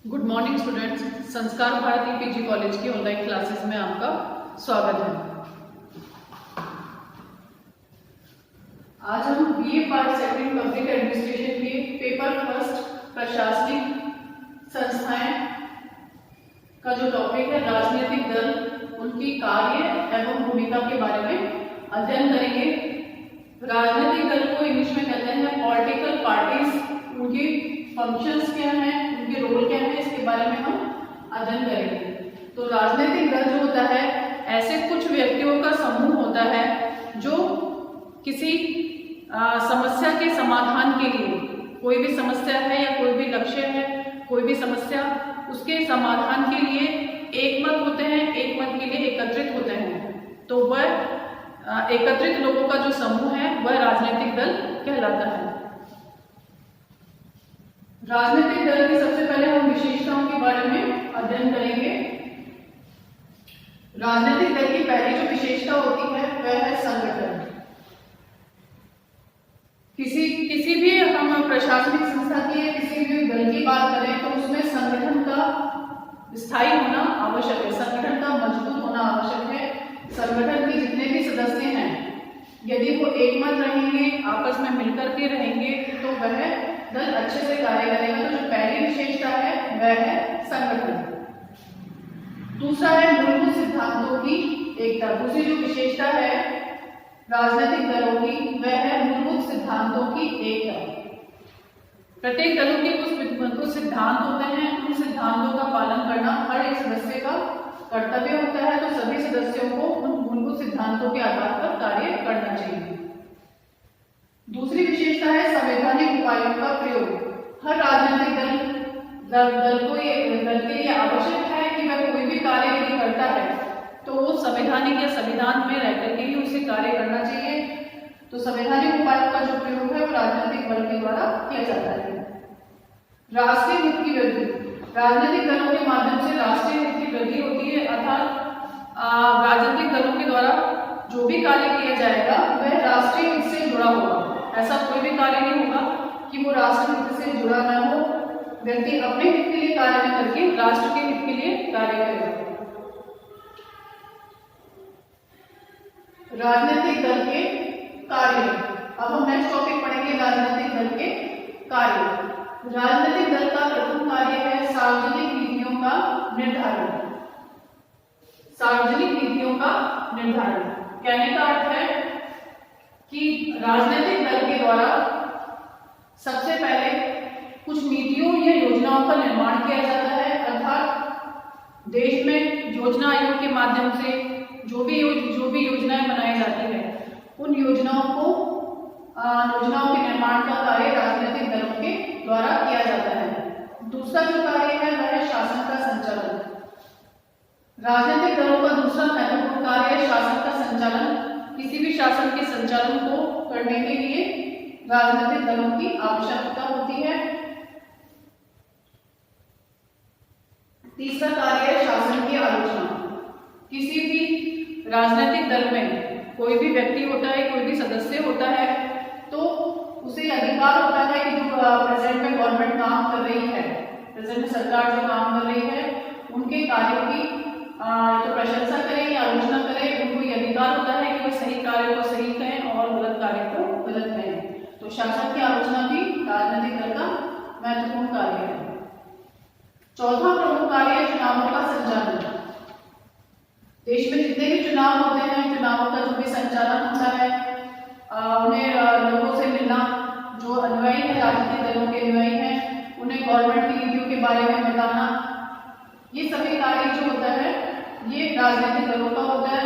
Good morning students. संस्कार Bharti PG college की online classes में आपका स्वागत है। आज हम BA part second public administration के पेपर फर्स्ट प्रशासनिक संस्थाएं का जो टॉपिक है राजनीतिक दल, उनकी कार्य एवं भूमिका के बारे में अध्ययन करेंगे। राजनीतिक दल को इंग्लिश में कहते हैं पॉलिटिकल पार्टीज। उनके फंक्शंस क्या हैं, उनके रोल क्या है, इसके बारे में हम अध्ययन करेंगे। तो राजनीतिक दल जो होता है ऐसे कुछ व्यक्तियों का समूह होता है जो किसी समस्या के समाधान के लिए, कोई भी समस्या है या कोई भी लक्ष्य है, कोई भी समस्या, उसके समाधान के लिए एक मत होते हैं, एक मत के लिए एकत्रित होते हैं। तो वह एकत्रित लोगों का जो समूह है वह राजनीतिक दल कहलाता है। राजनीतिक दल की सबसे पहले हम विशेषताओं के बारे में अध्ययन करेंगे। राजनीतिक दल की पहली जो विशेषता होती है वह है संगठन। किसी भी हम प्रशासनिक संस्था की किसी भी दल की बात करें तो उसमें संगठन का स्थायी होना आवश्यक है, संगठन का मजबूत होना आवश्यक है। संगठन के जितने भी सदस्य हैं यदि वो एक मत रहेंगे, आपस में मिलकर के रहेंगे तो वह दल अच्छे से कार्य करेगा। तो जो पहली विशेषता है वह है संगठन। दूसरा है मूलभूत सिद्धांतों की एकता। दूसरी जो विशेषता है राजनीतिक दलों की वह है मूलभूत सिद्धांतों की एकता। प्रत्येक दलों के कुछ सिद्धांत होते हैं, उन सिद्धांतों का पालन करना हर एक सदस्य का कर्तव्य होता है। तो सभी सदस्यों को उन मूलभूत सिद्धांतों के आधार पर कार्य करना चाहिए। दूसरी विशेषता है संवैधानिक उपायों का प्रयोग। हर राजनीतिक दल के लिए आवश्यक है कि वह कोई भी कार्य यदि करता है तो वो संवैधानिक या संविधान में रहकर के ही उसे कार्य करना चाहिए। तो संवैधानिक उपायों का जो प्रयोग है वो राजनीतिक दल के द्वारा किया जाता है। राष्ट्रीय हित की वृद्धि। राजनीतिक दलों के माध्यम से राष्ट्रीय हित की वृद्धि होती है, अर्थात राजनीतिक दलों के द्वारा जो भी कार्य किया जाएगा वह राष्ट्रीय हित से जुड़ा होगा। ऐसा कोई भी कार्य नहीं होगा कि वो राष्ट्र हित से जुड़ा न हो। व्यक्ति अपने हित के लिए कार्य न करके राष्ट्र के हित के लिए कार्य करेगा। राजनीतिक दल के कार्य। अब हम नेक्स्ट टॉपिक पढ़ेंगे राजनीतिक दल के कार्य। राजनीतिक दल का प्रथम कार्य है सार्वजनिक नीतियों का निर्धारण। सार्वजनिक नीतियों का निर्धारण कहने का अर्थ है कि राजनीतिक दल के द्वारा सबसे पहले कुछ नीतियों या योजनाओं का निर्माण किया जाता है। अर्थात देश में योजना आयोग के माध्यम से जो भी योजनाएं बनाई जाती है उन योजनाओं के निर्माण का कार्य राजनीतिक दलों के द्वारा किया जाता है। दूसरा जो कार्य है वह है शासन का संचालन। राजनीतिक दलों का दूसरा महत्वपूर्ण कार्य है शासन का संचालन। किसी भी शासन के संचालन को करने के लिए राजनीतिक दलों की आवश्यकता होती है। तीसरा कार्य है शासन की आलोचना। किसी भी राजनीतिक दल में कोई भी व्यक्ति होता है, कोई भी सदस्य होता है तो उसे अधिकार होता है कि जो प्रेजेंट में गवर्नमेंट काम कर रही है, प्रेजेंट में सरकार जो काम कर रही है उनके कार्यों की तो प्रशंसा करें या आलोचना करें। उनको ये अधिकार होता है कि वो सही कार्य को सही कहें और गलत कार्य को गलत कहें। तो शासन की आलोचना भी राजनीतिक दल का महत्वपूर्ण कार्य है। चौथा प्रमुख कार्य है चुनावों का संचालन। देश में जितने भी चुनाव होते हैं, चुनावों का जो भी संचालन होता है, उन्हें लोगों से मिलना, जो अनुयायी है राजनीतिक दलों के अनुयायी हैं उन्हें गवर्नमेंट की नीतियों के बारे में बताना, ये सभी कार्य जो होता है ये राजनीतिक दलों का होता है,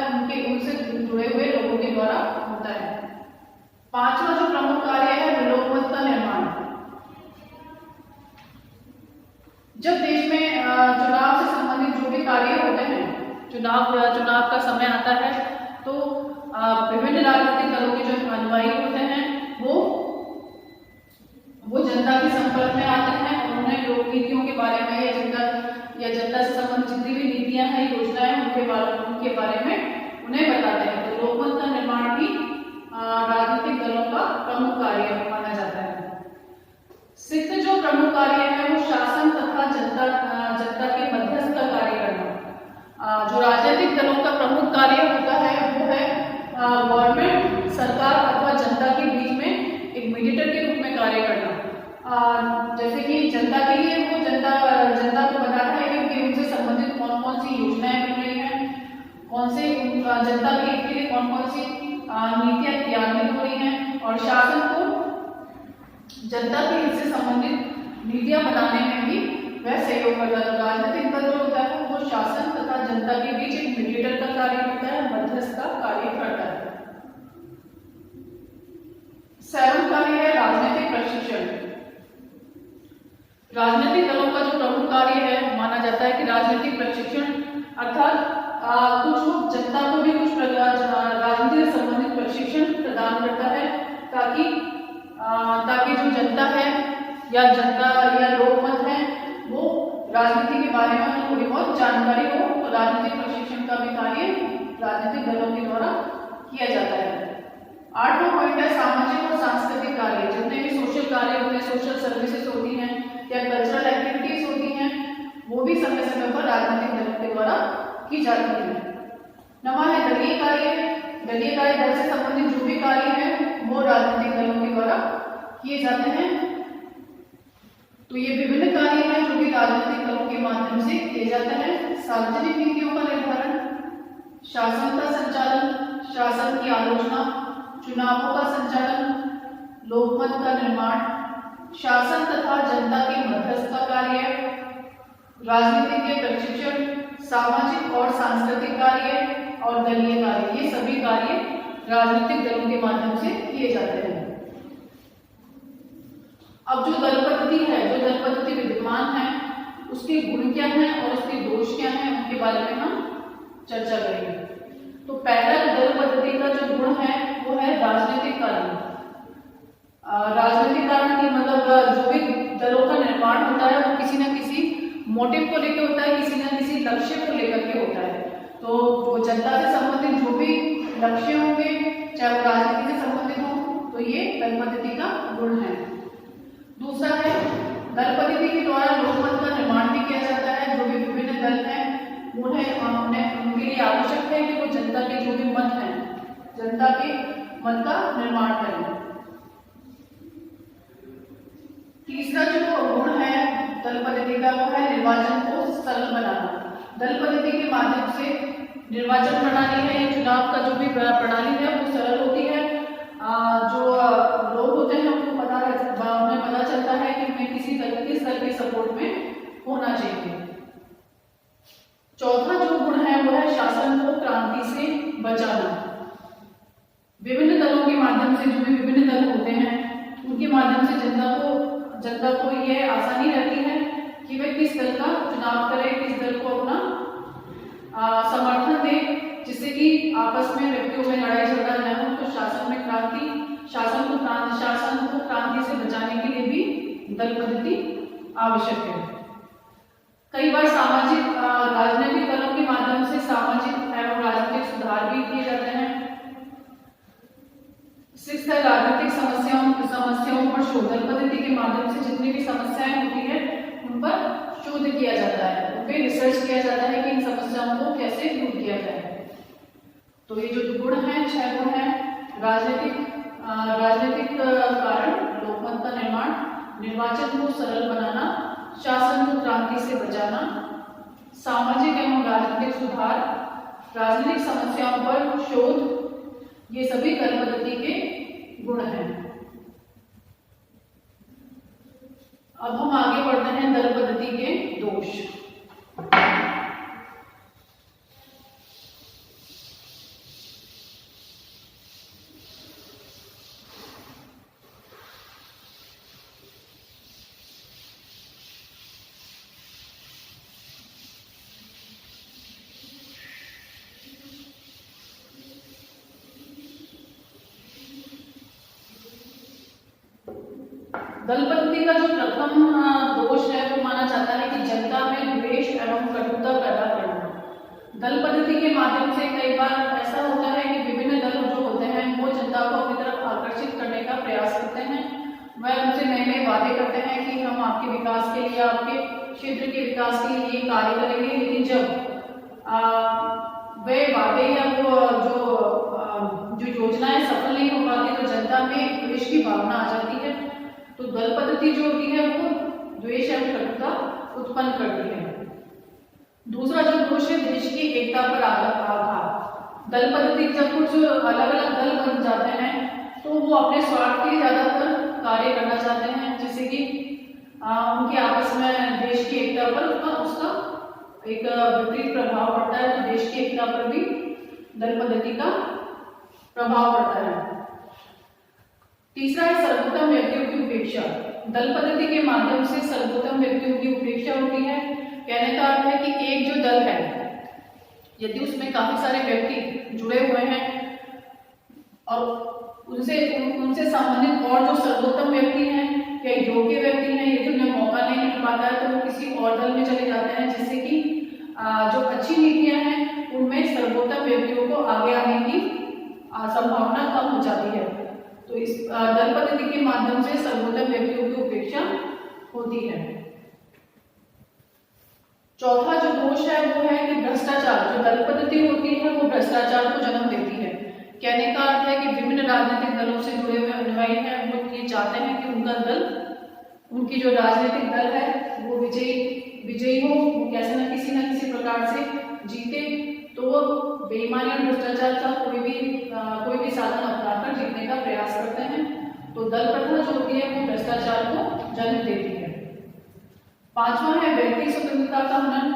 उनसे जुड़े हुए लोगों के द्वारा होता है। पांचवा जो प्रमुख कार्य है लोकमत का निर्माण। जब देश में चुनाव से संबंधित जो भी कार्य होते हैं, चुनाव का समय आता है तो विभिन्न राजनीतिक दलों के जो अनुयायी होते हैं वो जनता के संपर्क में आते हैं और उन्हें लोक नीतियों के बारे में या जनता से संबंधित जितनी भी नीतियां हैं, योजनाएं उनके बारे में उन्हें बताते हैं। तो लोकमत का निर्माण भी राजनीतिक दलों का प्रमुख कार्य माना जाता है। सिद्ध जो प्रमुख कार्य है वो शासन तथा जनता जैसे कि जनता के लिए वो जनता को बताता है कि उनसे संबंधित कौन कौन सी योजनाएं बन रही हैं, कौन से जनता के हित के लिए कौन कौन सी नीतियां क्रियान्वित हो रही हैं, और शासन को जनता के हित से संबंधित नीतियां बनाने में भी वह सहयोग करता है। राजनीतिक दल जो होता है वो शासन तथा जनता के बीच एक मीडिएटर का कार्य करता है, मध्यस्थ का कार्य करता है। 7वां कार्य है राजनीतिक प्रशिक्षण। राजनीतिक दलों का जो प्रमुख कार्य है माना जाता है कि राजनीतिक प्रशिक्षण अर्थात कुछ जनता को भी कुछ राजनीति से संबंधित प्रशिक्षण प्रदान करता है, ताकि जो जनता है या लोकमत है वो राजनीति के बारे में थोड़ी बहुत जानकारी हो। तो राजनीतिक प्रशिक्षण का भी कार्य राजनीतिक दलों के द्वारा किया जाता है। 8वां पॉइंट है सामाजिक और सांस्कृतिक कार्य। जितने भी सोशल कार्य होते हैं, सोशल सर्विसेज होती हैं या कल्चरल एक्टिविटीज होती हैं, वो भी समय समय पर राजनीतिक दलों के द्वारा की जाती है। 9वां है दलीय कार्य। दलीय कार्य दल से संबंधित जो भी कार्य है वो राजनीतिक दलों के द्वारा किए जाते हैं। तो ये विभिन्न कार्य हैं जो कि राजनीतिक दलों के माध्यम से किए जाते हैं। सार्वजनिक नीतियों का निर्धारण, शासन का संचालन, शासन की आलोचना, चुनावों का संचालन, लोकमत का निर्माण, शासन तथा जनता के मध्यस्थ का कार्य, राजनीति के प्रशिक्षण, सामाजिक और सांस्कृतिक कार्य और दलीय कार्य, ये सभी कार्य राजनीतिक दलों के माध्यम से किए जाते हैं। अब जो दल पद्धति है, जो दल पद्धति विद्यमान है, उसके गुण क्या हैं और उसके दोष क्या हैं, उनके बारे में हम चर्चा करेंगे। तो पहला दल पद्धति का जो गुण है वो है राजनीतिक कारण। राजनीतिक कारण की मतलब जो भी दलों का निर्माण होता है वो किसी न किसी मोटिव को लेकर होता है, किसी न किसी लक्ष्य को लेकर के होता है। तो वो जनता से संबंधित जो भी लक्ष्य होंगे, चाहे वो राजनीति से संबंधित हो, तो ये दल पद्धति का गुण है। दूसरा है दल पद्धति के द्वारा लोकमत का निर्माण भी किया जाता है। जो भी विभिन्न दल हैं उनके लिए आवश्यक है कि वो जनता के जो भी मत हैं, जनता के मत का निर्माण करें। तीसरा जो गुण है दल पद्धति का वो है निर्वाचन को सरल बनाना। दल पद्धति के माध्यम से निर्वाचन प्रणाली है या चुनाव का जो भी प्रणाली है वो सरल होती है। जो लोग होते हैं उन्हें पता चलता है कि उन्हें किस दल के सपोर्ट में होना चाहिए। चौथा जो गुण है वो है शासन को क्रांति से बचाना। विभिन्न दलों के माध्यम से जो भी विभिन्न दल होते हैं उनके माध्यम से जनता को यह आसानी रहती है कि वे किस दल का चुनाव करे, किस दल को अपना समर्थन दे, जिससे कि आपस में व्यक्तियों में लड़ाई झगड़ा न हो। तो शासन को क्रांति से बचाने के लिए भी दल पद्धति आवश्यक है। कई बार सामाजिक राजनीतिक दलों के माध्यम से सामाजिक एवं राजनीतिक सुधार भी किए जाते हैं। 6 है राजनीतिक समस्याओं पर शोध। दल पद्धति के माध्यम से जितनी भी समस्याएं होती है उन पर शोध किया जाता है, उन पर रिसर्च किया जाता है कि इन समस्याओं को कैसे दूर किया जाए। तो ये जो गुण है, 6 गुण है, राजनीतिक कारण, लोकमत का निर्माण, निर्वाचन को सरल बनाना, शासन को क्रांति से बचाना, सामाजिक एवं राजनीतिक सुधार, राजनीतिक समस्याओं पर शोध, ये सभी दल पद्धति के गुण हैं। अब हम आगे बढ़ते हैं दल पद्धति के दोष। दल पद्धति का जो प्रथम दोष है वो माना जाता है कि जनता में द्वेष एवं कटुता पैदा करना। दल पद्धति के माध्यम से कई बार ऐसा होता है कि विभिन्न दल जो होते हैं वो जनता को अपनी तरफ आकर्षित करने का प्रयास करते हैं। वह उनसे नए नए वादे करते हैं कि हम आपके विकास के लिए, आपके क्षेत्र के विकास के लिए ये कार्य करेंगे, लेकिन जब वे वादे या वो जो योजनाएं सफल नहीं हो पाती तो जनता में द्वेष की भावना आ जाती है। तो दल पद्धति जो होती है वो द्वेष एवं कटुता उत्पन्न करती है। दूसरा जो दोष है देश की एकता पर आघात। दल पद्धति जब कुछ अलग अलग दल बन जाते हैं तो वो अपने स्वार्थ के लिए ज्यादातर कार्य करना चाहते हैं, जिससे कि उनके आपस में देश की एकता पर उसका एक विपरीत प्रभाव पड़ता है। तो देश की एकता पर भी दल पद्धति का प्रभाव पड़ता है। तीसरा है सर्वोत्तम व्यक्तियों की उपेक्षा। दल पद्धति के माध्यम से सर्वोत्तम व्यक्तियों की उपेक्षा होती है। कहने का अर्थ है कि एक जो दल है यदि उसमें काफी सारे व्यक्ति जुड़े हुए हैं और उनसे संबंधित और जो सर्वोत्तम व्यक्ति हैं या योग्य व्यक्ति हैं, यदि उन्हें मौका नहीं मिल पाता है तो वो किसी और दल में चले जाते हैं, जिससे कि जो अच्छी नीतियां हैं उनमें सर्वोत्तम व्यक्तियों को आगे आने की संभावना कम हो जाती है। तो इस दल पद्धति के माध्यम से सर्वोत्तम व्यक्तियों की उपेक्षा होती है। चौथा जो दोष है वो है कि भ्रष्टाचार। जो दल पद्धति होती है वो भ्रष्टाचार को जन्म देती है। कहने का अर्थ है कि विभिन्न राजनीतिक दलों से जुड़े हुए अनुयायी हैं वो ये चाहते हैं कि उनका दल, उनकी जो राजनीतिक दल है वो विजयी हो, वो कैसे न किसी प्रकार से जीते। तो वो बेईमानी और भ्रष्टाचार का कोई भी साधन अपनाकर जीतने का प्रयास करते हैं। तो दल प्रथा जो होती है वो भ्रष्टाचार को जन्म देती है। पांचवा है व्यक्ति स्वतंत्रता का हनन।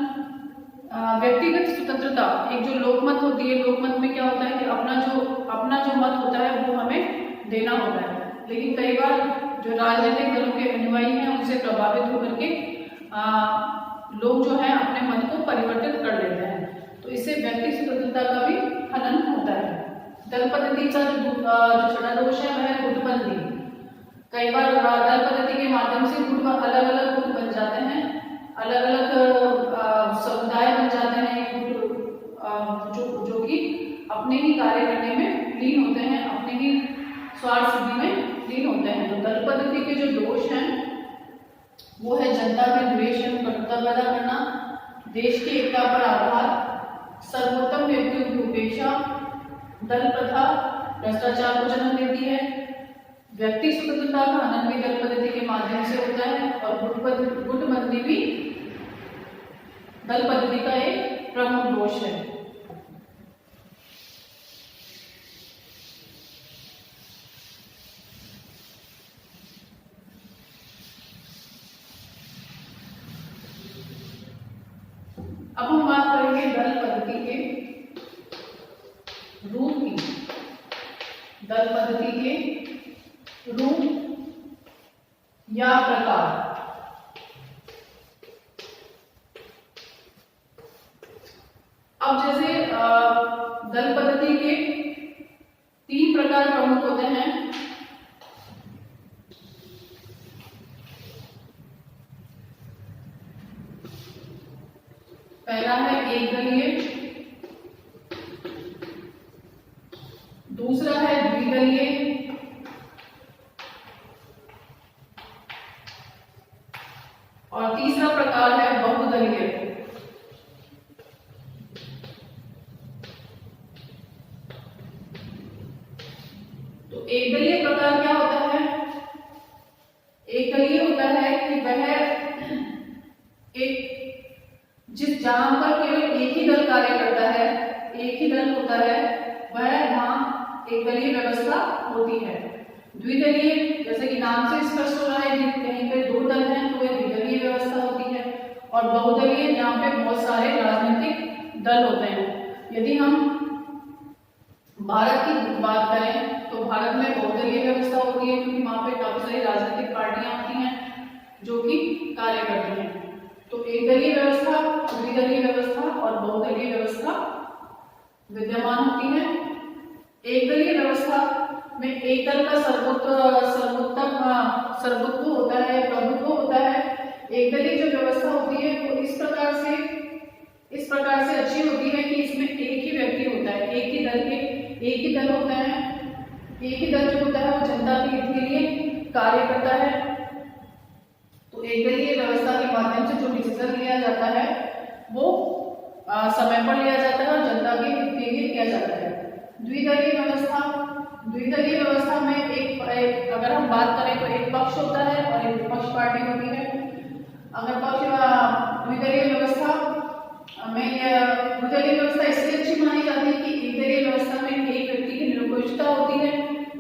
व्यक्तिगत स्वतंत्रता, एक जो लोकमत होती है, लोकमत में क्या होता है कि अपना जो मत होता है वो हमें देना होता है, लेकिन कई बार जो राजनीतिक दलों के अनुयायी हैं उनसे प्रभावित होकर के लोग जो है अपने मत को परिवर्तित कर लेते हैं। तो इससे व्यक्ति स्वतंत्रता का भी हनन होता है। दल पद्धति का जो छठा दोष है वह है गुटबंदी। कई बार दल पद्धति के माध्यम से अलग अलग गुट बन जाते हैं, अलग अलग समुदाय बन जाते हैं जो कि अपने ही कार्य करने में लीन होते हैं, अपने ही स्वार्थ सिद्धि में लीन होते हैं। तो दल पद्धति के जो दोष हैं वो है जनता में द्वेष एवं कटुता पैदा करना, देश की एकता पर आघात, सर्वोत्तम व्यक्तियों की उपेक्षा, दल प्रथा भ्रष्टाचार को जन्म देती है, व्यक्ति स्वतंत्रता का हनन भी दल पद्धति के माध्यम से होता है, और गुटबंदी भी दल पद्धति का एक प्रमुख दोष है। अब हम बात करेंगे दल पद्धति के रूप की। दल पद्धति के रूप या प्रकार। अब जैसे दल पद्धति के 3 प्रकार प्रमुख होते हैं। पहला है एक दलीय, दूसरा है द्विदलीय, और तीसरा प्रकार है बहुदलीय। तो एक दलीय प्रकार क्या होता है? एक दलीय होता है कि वह एक जहां पर केवल एक ही दल कार्य करता है, एक ही दल होता है, वह वहां एक दलीय व्यवस्था होती है। द्विदलीय, जैसे कि नाम से स्पष्ट हो रहा है कि कहीं पे 2 दल हैं तो यह द्विदलीय व्यवस्था होती है। और बहुदलीय, जहाँ पे बहुत सारे राजनीतिक दल होते हैं। यदि हम भारत की बात करें तो भारत में बहुदलीय व्यवस्था होती है, क्योंकि वहां पे काफी सारी राजनीतिक पार्टियां होती हैं जो कि कार्य करती हैं। तो एक दलीय व्यवस्था, द्विदलीय व्यवस्था और बहुदलीय व्यवस्था विद्यमान होती है। एक दलीय व्यवस्था में एक दल का सर्वोत्तम होता है, प्रभुत्व होता है। एक दलीय जो व्यवस्था होती है वो इस प्रकार से अच्छी होती है कि इसमें एक ही व्यक्ति होता है, एक ही दल होता है, एक ही दल जो होता है वो जनता के हित के लिए कार्य करता है। तो एक दलीय व्यवस्था के माध्यम से जो डिसीजन लिया जाता है वो समय पर लिया जाता है और जनता के हित के लिए किया जाता है। द्विदलीय व्यवस्था द्विदलीय व्यवस्था में अगर हम बात करें तो एक पक्ष होता है और एक विपक्ष पार्टी होती है। अगर द्विदलीय व्यवस्था द्विदलीय व्यवस्था इसलिए अच्छी मानी जाती है कि एकदलीय व्यवस्था में एक व्यक्ति की निरंकुशता होती है।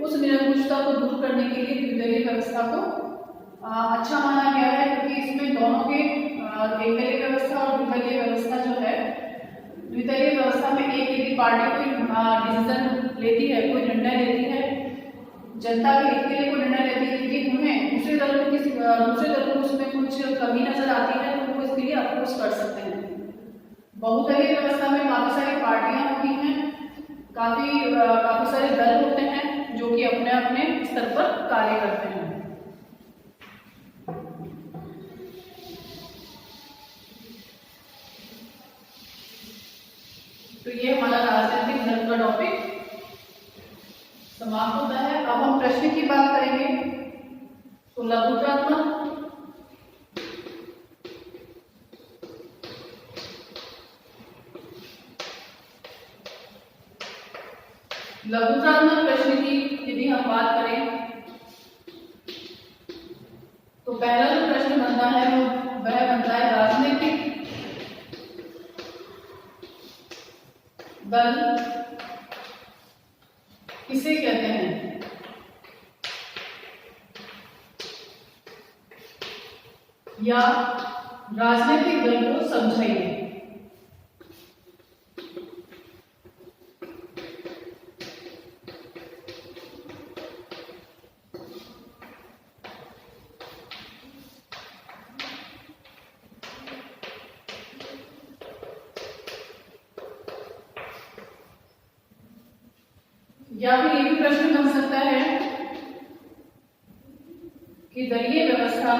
उस निरंकुशता को दूर करने के लिए द्विदलीय व्यवस्था को अच्छा माना गया है, क्योंकि इसमें दोनों के एकदलीय व्यवस्था और द्विदलीय व्यवस्था जो है, द्विदलीय व्यवस्था में एक यदि पार्टी कोई डिसीजन लेती है, कोई निर्णय लेती है, जनता के हित के लिए कोई निर्णय लेती है, लेकिन उन्हें दूसरे दल को उसमें कुछ कमी नजर आती है तो वो इसके लिए अपोज कर सकते हैं। बहुदलीय व्यवस्था में काफी सारी पार्टियां होती हैं, काफी सारे दल होते हैं जो कि अपने अपने स्तर पर कार्य करते हैं। तो ये हमारा राजनीतिक दल का टॉपिक समाप्त होता है। अब हम प्रश्न की बात करेंगे। तो लघुत्रात्मक प्रश्न की यदि हम बात करें तो पहला जो प्रश्न बनता है वह बनता है राजनीतिक दल किसे कहते हैं? या राजनीतिक दल को समझाइए। या फिर ये भी प्रश्न बन सकता है कि दलीय व्यवस्था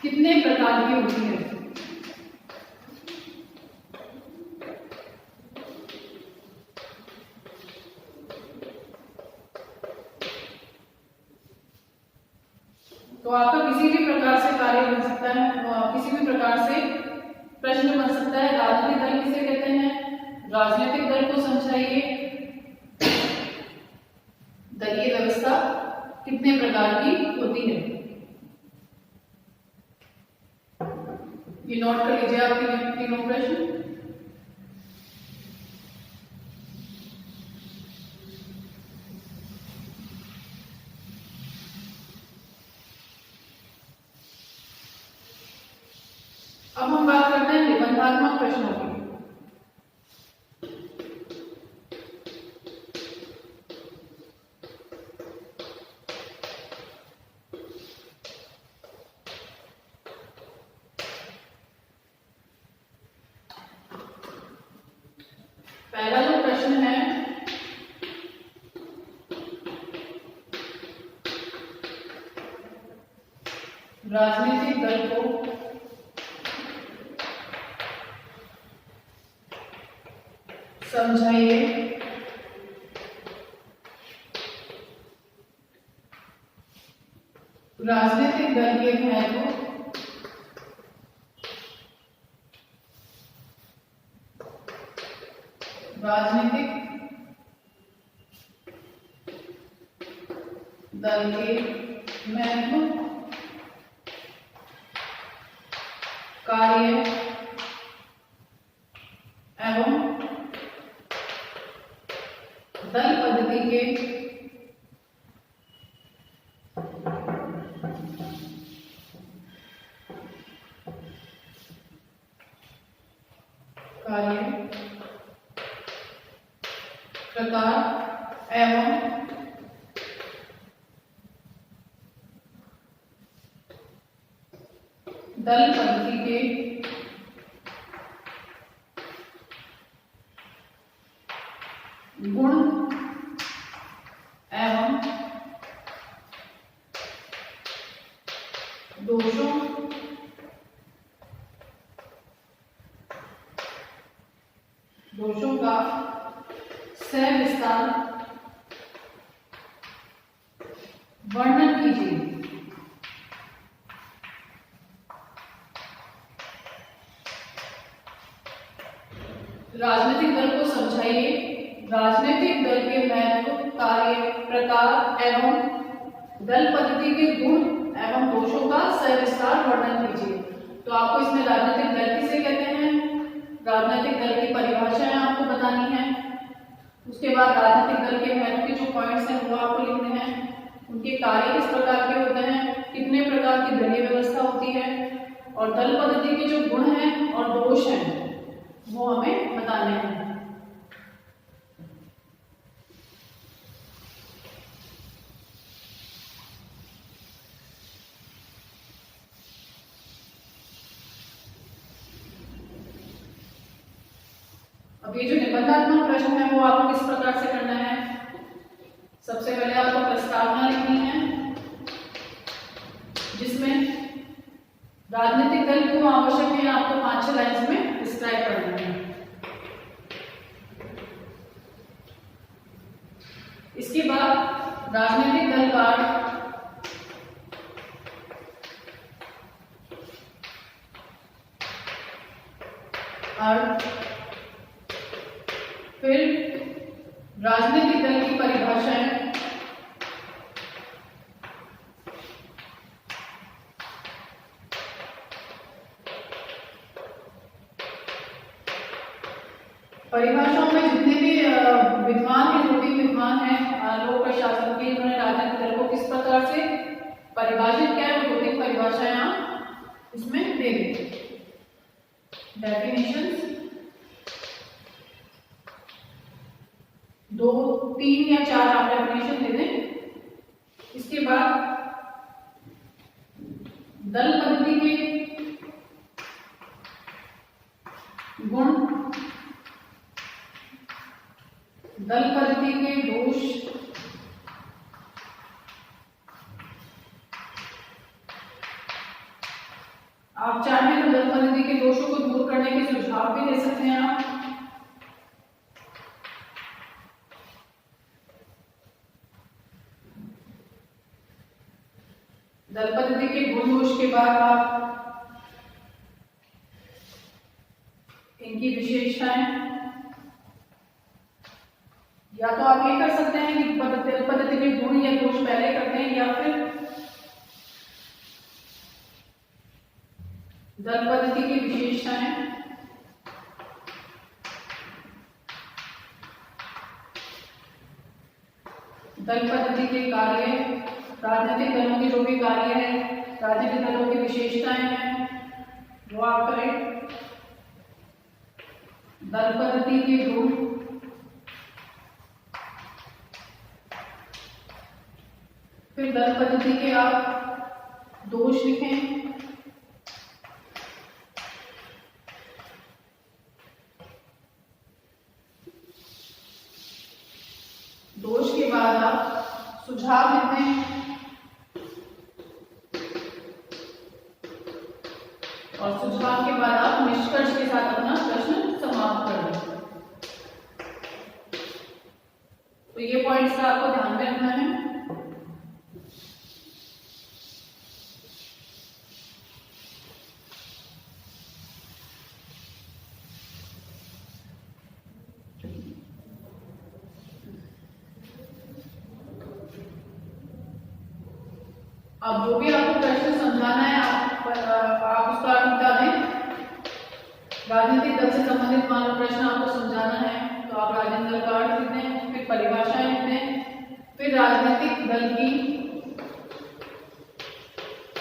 कितने प्रकार की होती है? तो आपका किसी भी प्रकार से कार्य बन सकता है, किसी भी प्रकार से प्रश्न बन सकता है। राजनीतिक दल किसे कहते हैं? राजनीतिक दल को समझाइए। दलीय व्यवस्था कितने प्रकार की होती है? ये नोट कर लीजिए आप तीनों प्रश्न। अब हम बात करते हैं निबंधात्मक प्रश्नों की। पहला जो प्रश्न है, राजनीतिक दल को समझाइए। राजनीतिक दल के महत्व, राजनीतिक दल के महत्व, कार्य एवं दल पद्धति के कार्य प्रकार एवं दल पद्धति के गुण एवं दोषों का सविस्तार वर्णन कीजिए। राजनीतिक दल को समझाइए। राजनीतिक दल के महत्व, कार्य, प्रकार एवं दल पद्धति के गुण एवं दोषों का सविस्तार वर्णन कीजिए। तो आपको इसमें राजनीतिक दल किसे कहते हैं, राजनीतिक दल की परिभाषाएं आपको बतानी है। उसके बाद राजनीतिक दल के महत्व के जो पॉइंट्स हैं वो आपको लिखने हैं। उनके कार्य किस प्रकार के होते हैं, कितने प्रकार की दलीय व्यवस्था होती है, और दल पद्धति के जो गुण हैं और दोष हैं वो हमें बताने हैं। अब ये जो निबंधात्मक प्रश्न है वो आपको किस प्रकार से करना है, सबसे पहले आपको प्रस्तावना लिखनी है जिसमें राजनीतिक दल क्यों आवश्यक है आपको 5-6 लाइन्स में डिस्क्राइब करना है। इसके बाद राजनीतिक दल का अर्थ, फिर राजनीतिक दल की परिभाषाएं, परिभाषाओं में जितने भी विद्वान हैं, जो भी विद्वान हैं लोक प्रशासन के, उन्होंने राजनीतिक दल को किस प्रकार से परिभाषित किया है, वो 2-3 परिभाषाएं आप इसमें दे दें। डेफिनेशंस 2, 3 या 4 आप डेफिनेशन दे दें। इसके बाद दल पद्धति के गुण, दल पद्धति के दोष, आप चाहें तो दल पद्धति के दोषों को दूर करने के सुझाव भी दे सकते हैं आप। दल पद्धति के गुण दोष के बाद आप इनकी विशेषताएं, या तो आप ये कर सकते हैं कि दल पद्धति के गुण या दोष पहले करते हैं, या फिर दल पद्धति की विशेषताएं, दल पद्धति के कार्य, राजनीतिक दलों के जो भी कार्य है, राजनीतिक दलों की विशेषताएं हैं वो आप करें, दल पद्धति के गुण, फिर दल पद्धति के आप दोष लिखें, दोष के बाद आप सुझाव लिखें, और सुझाव के बाद आप निष्कर्ष के साथ अपना प्रश्न समाप्त कर दें। तो ये पॉइंट्स का आपको ध्यान में रखना है। अब जो भी आपको प्रश्न समझाना है आप उसका बता दें। राजनीतिक दल से संबंधित मान लो प्रश्न आपको समझाना है तो आप राजनीतिक दल का अर्थ लिख दें, फिर परिभाषाएं लिख दें, फिर राजनीतिक दल की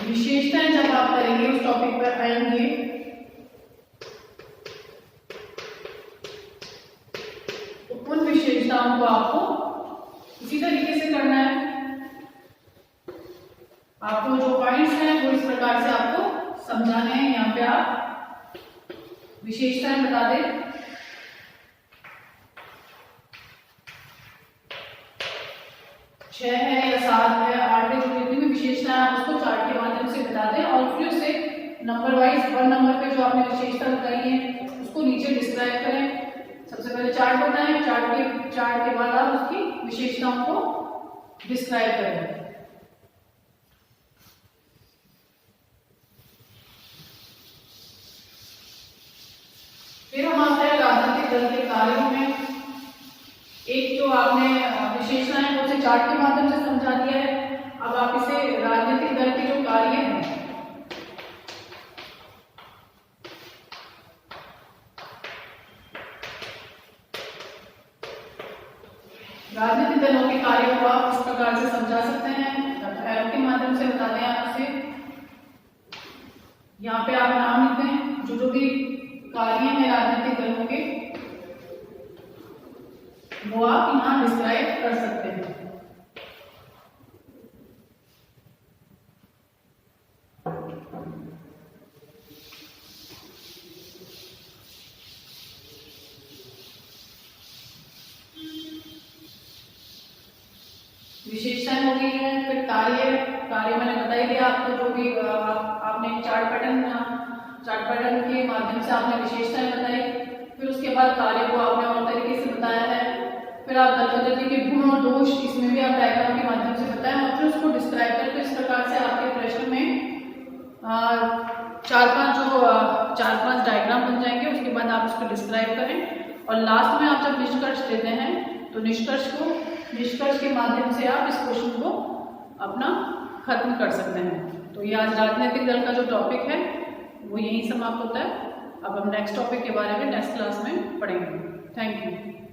विशेषताएं जब आप करेंगे उस टॉपिक पर आएंगे तो उन विशेषताओं को आपको इसी तरीके से करना है। आपको जो पॉइंट्स हैं वो इस प्रकार से आपको समझाने हैं। यहाँ पे आप विशेषताएं बता दें। 6 है या 7 है, 8 है, जो जितनी भी विशेषताएं आप उसको चार्ट के माध्यम से बता दें और फिर उसे नंबर वाइज 1 नंबर पे जो आपने विशेषता बताई है उसको नीचे डिस्क्राइब करें। सबसे पहले चार्ट बताएं, चार्ट के बाद आप उसकी विशेषताओं को डिस्क्राइब करें। फिर हम आते हैं राजनीतिक दल के कार्यों में एक जो आपने विशेषताएं हैं उसे चार्ट के माध्यम से समझा दिया है। अब आप इसे राजनीतिक दल के जो कार्य हैं राजनीतिक दलों के कार्यों को आप इस प्रकार से समझा सकते हैं, एरो के माध्यम से बता दें आप इसे। यहाँ पे आप नाम लिखते हैं जो भी कार्य हैं राजनीतिक दलों के, वो आप यहाँ डिस्क्राइब कर सकते हैं। विशेषताएं हो गई है, फिर कार्य मैंने बता ही दिया आपको, जो भी आपने चार्ट पैटर्न के माध्यम से आपने विशेषताएं बताई। फिर उसके बाद कार्य को आपने और तरीके से बताया है। फिर आप दल पद्धति के गुण और दोष इसमें भी आप डायग्राम के माध्यम से बताएं और फिर उसको डिस्क्राइब करके इस प्रकार से आपके प्रश्न में चार पांच डायग्राम बन जाएंगे। उसके बाद आप उसको डिस्क्राइब करें और लास्ट में आप जब निष्कर्ष देते हैं तो निष्कर्ष के माध्यम से आप इस क्वेश्चन को अपना खत्म कर सकते हैं। तो ये आज राजनीतिक दल का जो टॉपिक है वो यहीं समाप्त होता है। अब हम नेक्स्ट टॉपिक के बारे में नेक्स्ट क्लास में पढ़ेंगे। Thank you.